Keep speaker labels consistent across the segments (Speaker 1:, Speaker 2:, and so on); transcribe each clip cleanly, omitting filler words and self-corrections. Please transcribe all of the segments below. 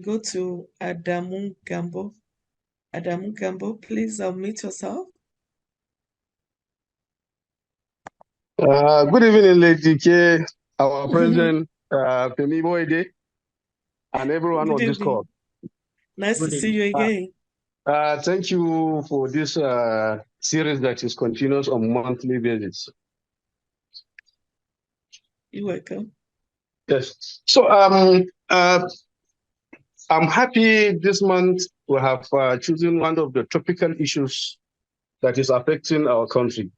Speaker 1: go to Adamu Gambo. Adamu Gambo, please unmute yourself.
Speaker 2: Good evening, Lady K, our president, Femi Boyde, and everyone
Speaker 1: Good
Speaker 2: on this
Speaker 1: evening.
Speaker 2: call.
Speaker 1: Nice
Speaker 3: Good
Speaker 1: to see you again.
Speaker 2: Thank you for this series that is continuous on monthly basis.
Speaker 1: You're welcome.
Speaker 2: Yes. So I'm happy this month we have chosen one of the topical issues that is affecting our country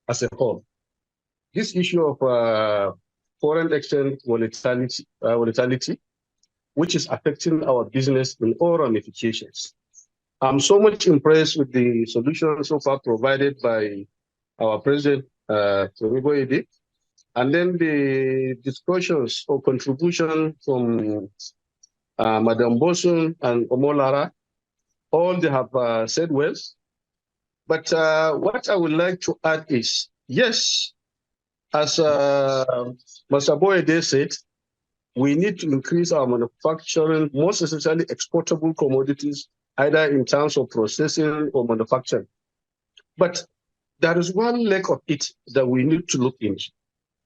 Speaker 2: as a whole. This issue of foreign exchange volatility, which is affecting our business in all ramifications. I'm so much impressed with the solution so far provided by our president, Femi, and then the discussions or contribution from Madam Bosun and Omolara. All they have said well. But what I would like to add is, yes, as Mr. Boyede said, we need to increase our manufacturing, most essentially exportable commodities, either in terms of processing or manufacturing. But there is one leg of it that we need to look into.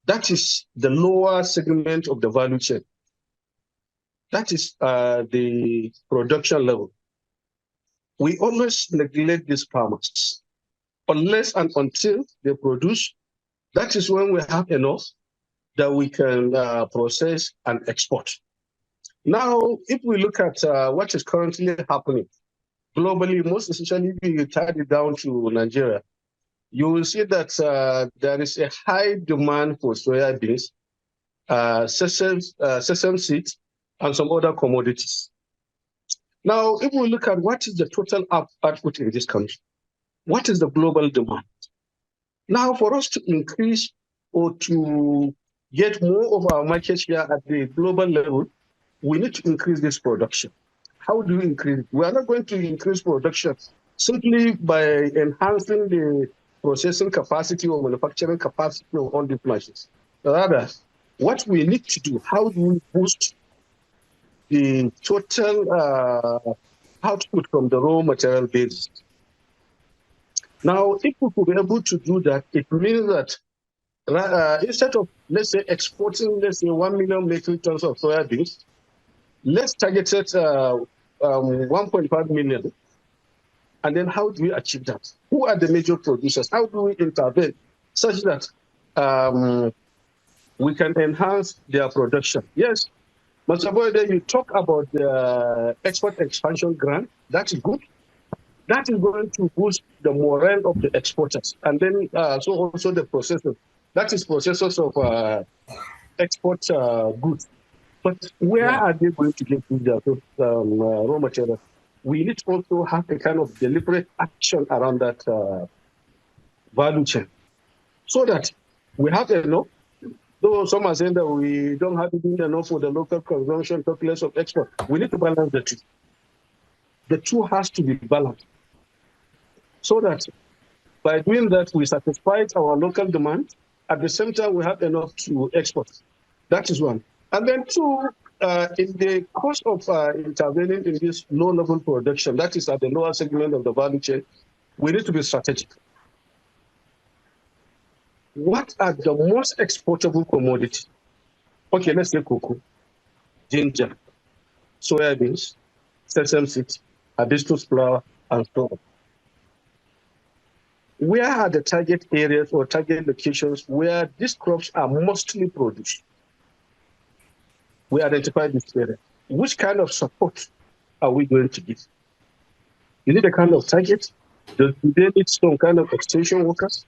Speaker 2: That is the lower segment of the value chain. That is the production level. We always neglect these farmers. Unless and until they produce, that is when we have enough that we can process and export. Now, if we look at what is currently happening globally, most essentially if you tie it down to Nigeria, you will see that there is a high demand for soya beans, sesame seeds, and some other commodities. Now, if we look at what is the total output in this country, what is the global demand? Now, for us to increase or to get more of our market share at the global level, we need to increase this production. How do we increase it? We are not going to increase production simply by enhancing the processing capacity or manufacturing capacity of all these machines. Rather, what we need to do, how do we boost the total output from the raw material base? Now, if we could be able to do that, it means that instead of, let's say, exporting, let's say, 1 million metric tons of soybeans, let's target it 1.5 million. And then how do we achieve that? Who are the major producers? How do we intervene such that we can enhance their production? Yes, Mr. Boyde, you talk about the export expansion grant. That is good. That is going to boost the morale of the exporters. And then so also the processors. That is processors of export goods. But where are they going to get their raw materials? We need to also have a kind of deliberate action around that value chain so that we have enough. Though some are saying that we don't have enough for the local consumption, talk less of export. We need to balance the two. The two has to be balanced so that by doing that, we satisfy our local demand. At the same time, we have enough to export. That is one. And then two, in the course of intervening in this low-level production, that is at the lower segment of the value chain, we need to be strategic. What are the most exportable commodities? Okay, let's say cocoa, ginger, soybeans, sesame seeds, hibiscus flower, and so on. Where are the target areas or target locations where these crops are mostly produced? We identify this area. Which kind of support are we going to give? Is it a kind of target? Do they need some kind of extension workers?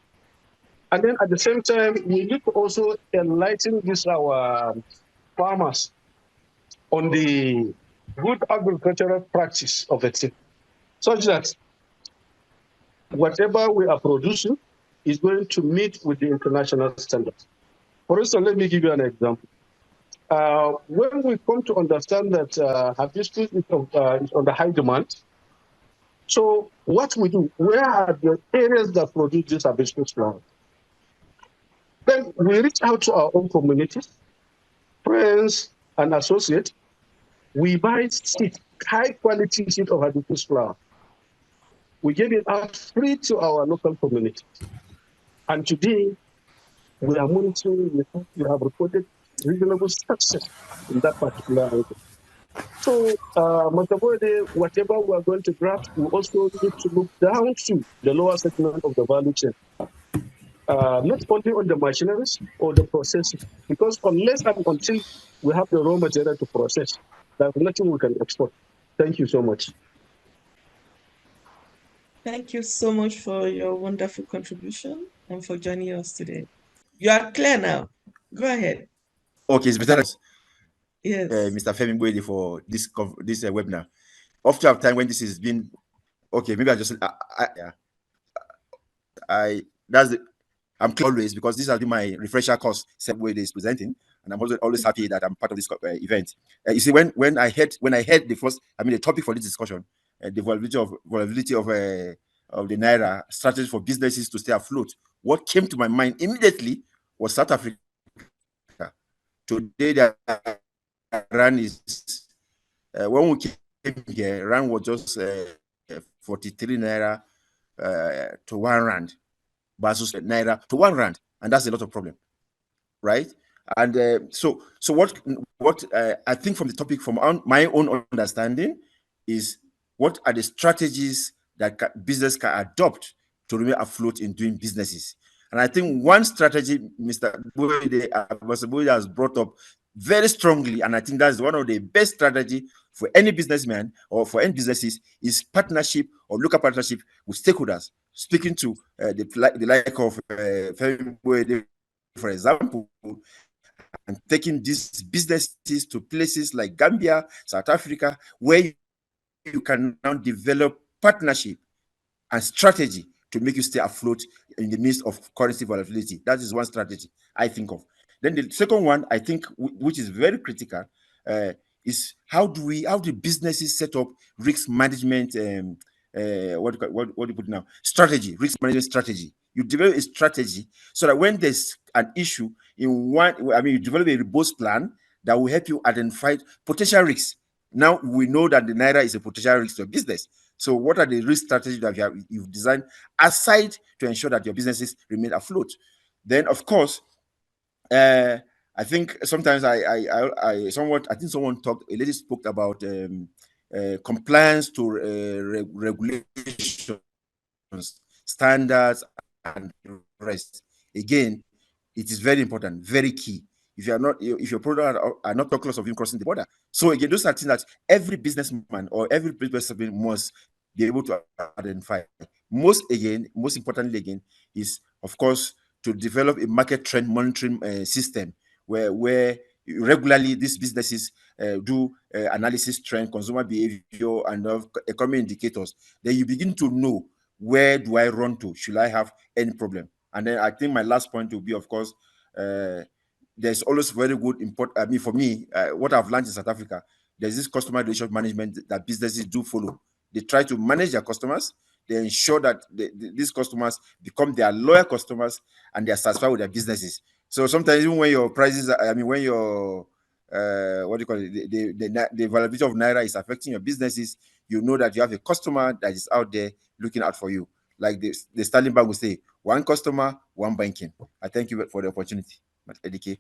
Speaker 2: And then at the same time, we need to also enlighten our farmers on the good agricultural practice of the thing, such that whatever we are producing is going to meet with the international standards. For instance, let me give you an example. When we come to understand that hibiscus is on the high demand, so what we do, where are the areas that produce this hibiscus flower? Then we reach out to our own communities, friends, and associates, We buy seed, high quality seed of hibiscus flower. We give it out free to our local community. And today, we are monitoring, we have reported reasonable success in that particular item. So, Mr. Boyde, whatever we are going to draft, we also need to look down to the lower segment of the value chain, not only on the machineries or the processing, because unless and until we have the raw material to process, there's nothing we can export. Thank you so much.
Speaker 1: Thank you so much for your wonderful contribution and for joining us today. You are clear now. Go ahead.
Speaker 3: Okay, it's better.
Speaker 1: Yes.
Speaker 3: Mr. Femi Boyede for this webinar. After a time when this has been okay, maybe that's the I'm clear always because this has been my refresher course set way is presenting, and I'm also always happy that I'm part of this event. You see, when I heard the first, the topic for this discussion, the vulnerability of the Naira strategy for businesses to stay afloat, what came to my mind immediately was South Africa. Today, the rand is when we came here, rand was just 43 Naira to 1 rand versus Naira to 1 rand, and that's a lot of problem, right? And so what I think from the topic, from my own understanding, is what are the strategies that business can adopt to remain afloat in doing businesses. And I think one strategy Mr. Boyede has brought up very strongly, and I think that's one of the best strategy for any businessman or for any businesses, is partnership or local partnership with stakeholders. Speaking to the like of Femi Boyede, for example, and taking these businesses to places like Gambia, South Africa, where you can now develop partnership and strategy to make you stay afloat in the midst of currency volatility. That is one strategy I think of. Then the second one, I think, which is very critical, is how do businesses set up risk management, what do you put now? Strategy, risk management strategy. You develop a strategy so that when there's an issue in one, you develop a robust plan that will help you identify potential risks. Now we know that the Naira is a potential risk to a business. So what are the risk strategies that you've designed aside to ensure that your businesses remain afloat? Then, of course, I think sometimes I think someone talked, a lady spoke about compliance to regulations, standards, and rest. Again, it is very important, very key. If your product are not talking of you crossing the border. So again, those are things that every businessman or every businessman must be able to identify. Most importantly, again, is of course to develop a market trend monitoring system where regularly these businesses do analysis trend, consumer behavior, and economic indicators. Then you begin to know, where do I run to? Should I have any problem? And then I think my last point will be, of course, there's always very good for me, what I've learned in South Africa, there's this customer relationship management that businesses do follow. They try to manage their customers. They ensure that these customers become their loyal customers and they are satisfied with their businesses. So sometimes even when your prices, when your what do you call it, the volatility of Naira is affecting your businesses, you know that you have a customer that is out there looking out for you. Like the Sterling Bank will say, one customer, one banking. I thank you for the opportunity, Edike.